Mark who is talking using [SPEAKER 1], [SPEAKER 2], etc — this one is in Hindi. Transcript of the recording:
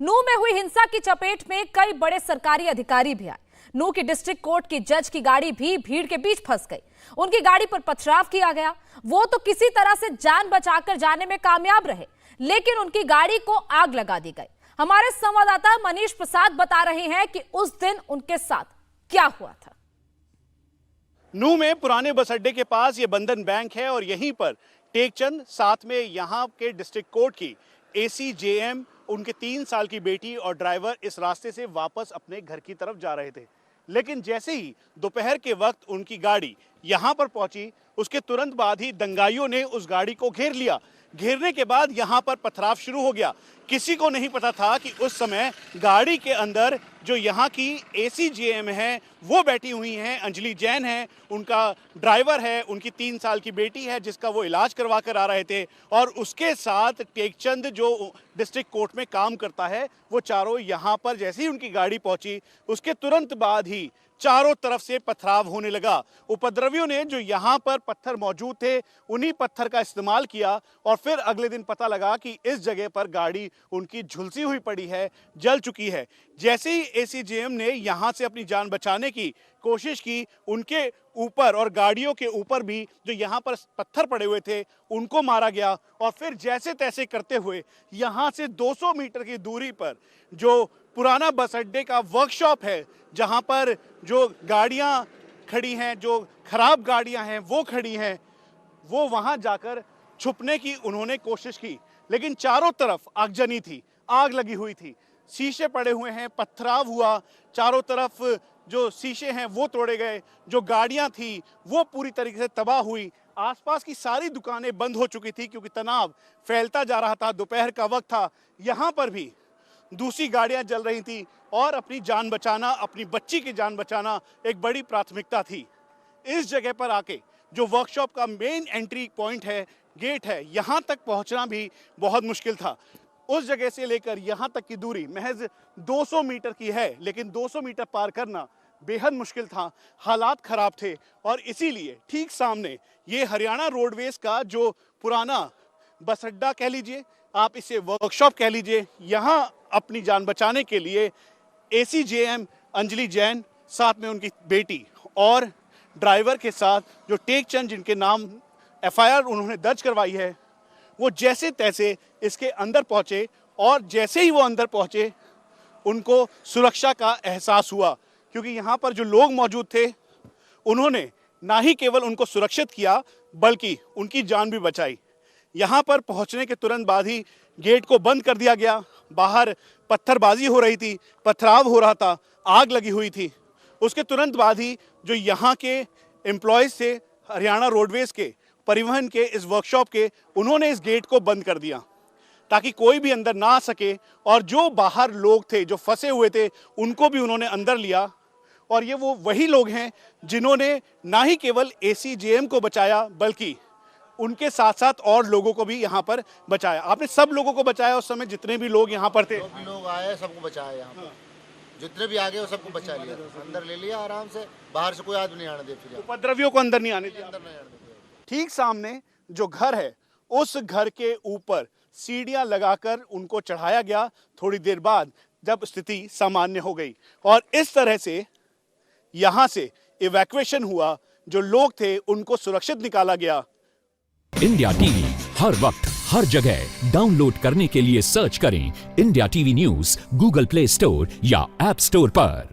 [SPEAKER 1] नूह में हुई हिंसा की चपेट में कई बड़े सरकारी अधिकारी भी आए। नूह की डिस्ट्रिक्ट कोर्ट की जज की गाड़ी भी भीड़ के बीच फंस गई। उनकी गाड़ी पर पथराव किया गया। वो तो किसी तरह से जान बचाकर जाने में कामयाब रहे, लेकिन उनकी गाड़ी को आग लगा दी गई। हमारे संवाददाता मनीष प्रसाद बता रहे हैं कि उस दिन उनके साथ क्या हुआ था।
[SPEAKER 2] नूह में पुराने बस अड्डे के पास ये बंधन बैंक है और यहीं पर टेकचंद, साथ में यहाँ के डिस्ट्रिक्ट कोर्ट की ACJM, उनके 3 साल की बेटी और ड्राइवर इस रास्ते से वापस अपने घर की तरफ जा रहे थे। लेकिन जैसे ही दोपहर के वक्त उनकी गाड़ी यहाँ पर पहुंची, उसके तुरंत बाद ही दंगाइयों ने उस गाड़ी को घेर लिया। घेरने के बाद यहाँ पर पथराव शुरू हो गया। किसी को नहीं पता था कि उस समय गाड़ी के अंदर जो यहाँ की ACJM है वो बैठी हुई हैं, अंजलि जैन है, उनका ड्राइवर है, उनकी 3 साल की बेटी है जिसका वो इलाज करवा कर आ रहे थे, और उसके साथ टेकचंद जो डिस्ट्रिक्ट कोर्ट में काम करता है, वो चारों यहाँ पर जैसे ही उनकी गाड़ी पहुंची उसके तुरंत बाद ही चारों तरफ से पथराव होने लगा। उपद्रवियों ने जो यहाँ पर पत्थर मौजूद थे उन्हीं पत्थर का इस्तेमाल किया और फिर अगले दिन पता लगा कि इस जगह पर गाड़ी उनकी झुलसी हुई पड़ी है, जल चुकी है। जैसे ही ACJM ने यहाँ से अपनी जान बचाने की कोशिश की, उनके ऊपर और गाड़ियों के ऊपर भी जो यहाँ पर पत्थर पड़े हुए थे उनको मारा गया और फिर जैसे तैसे करते हुए यहाँ से 200 मीटर की दूरी पर जो पुराना बस अड्डे का वर्कशॉप है, जहाँ पर जो गाड़ियाँ खड़ी हैं, जो खराब गाड़ियाँ हैं वो खड़ी हैं, वो वहाँ जाकर छुपने की उन्होंने कोशिश की। लेकिन चारों तरफ आगजनी थी, आग लगी हुई थी, शीशे पड़े हुए हैं, पथराव हुआ, चारों तरफ जो शीशे हैं वो तोड़े गए, जो गाड़ियाँ थी वो पूरी तरीके से तबाह हुई। आसपास की सारी दुकानें बंद हो चुकी थी क्योंकि तनाव फैलता जा रहा था, दोपहर का वक्त था। यहाँ पर भी दूसरी गाड़ियां जल रही थी और अपनी जान बचाना, अपनी बच्ची की जान बचाना एक बड़ी प्राथमिकता थी। इस जगह पर आके जो वर्कशॉप का मेन एंट्री पॉइंट है, गेट है, यहाँ तक पहुँचना भी बहुत मुश्किल था। उस जगह से लेकर यहाँ तक की दूरी महज 200 मीटर की है, लेकिन 200 मीटर पार करना बेहद मुश्किल था। हालात खराब थे और इसीलिए ठीक सामने ये हरियाणा रोडवेज का जो पुराना बस अड्डा कह लीजिए, आप इसे वर्कशॉप कह लीजिए, यहाँ अपनी जान बचाने के लिए ACJM अंजलि जैन, साथ में उनकी बेटी और ड्राइवर के साथ जो टेकचंद, जिनके नाम FIR उन्होंने दर्ज करवाई है, वो जैसे तैसे इसके अंदर पहुंचे और जैसे ही वो अंदर पहुंचे उनको सुरक्षा का एहसास हुआ, क्योंकि यहाँ पर जो लोग मौजूद थे उन्होंने ना ही केवल उनको सुरक्षित किया बल्कि उनकी जान भी बचाई। यहाँ पर पहुँचने के तुरंत बाद ही गेट को बंद कर दिया गया। बाहर पत्थरबाजी हो रही थी, पथराव हो रहा था, आग लगी हुई थी। उसके तुरंत बाद ही जो यहाँ के एम्प्लॉयज़ थे हरियाणा रोडवेज के, परिवहन के, इस वर्कशॉप के, उन्होंने इस गेट को बंद कर दिया ताकि कोई भी अंदर ना आ सके, और जो बाहर लोग थे जो फंसे हुए थे उनको भी उन्होंने अंदर लिया। और ये वो वही लोग हैं जिन्होंने ना ही केवल ACJM को बचाया बल्कि उनके साथ साथ और लोगों को भी यहाँ पर बचाया। आपने सब लोगों को बचाया उस समय, जितने भी लोग यहाँ पर थे?
[SPEAKER 3] जो भी लोग आए सबको बचाया यहाँ पर। जितने भी आ गए वो सबको बचा लिया, अंदर ले लिया आराम से, बाहर से कोई आदमी नहीं आने देते,
[SPEAKER 2] उपद्रवियों को अंदर नहीं आने दिया।
[SPEAKER 3] अंदर नहीं आने देते।
[SPEAKER 2] ठीक सामने जो घर है उस घर के ऊपर सीढ़ियां लगाकर उनको चढ़ाया गया। थोड़ी देर बाद जब स्थिति सामान्य हो गई और इस तरह से यहाँ से इवैक्यूएशन हुआ, जो लोग थे उनको सुरक्षित निकाला गया।
[SPEAKER 4] इंडिया टीवी हर वक्त हर जगह डाउनलोड करने के लिए सर्च करें India TV news Google play store या ऐप स्टोर पर।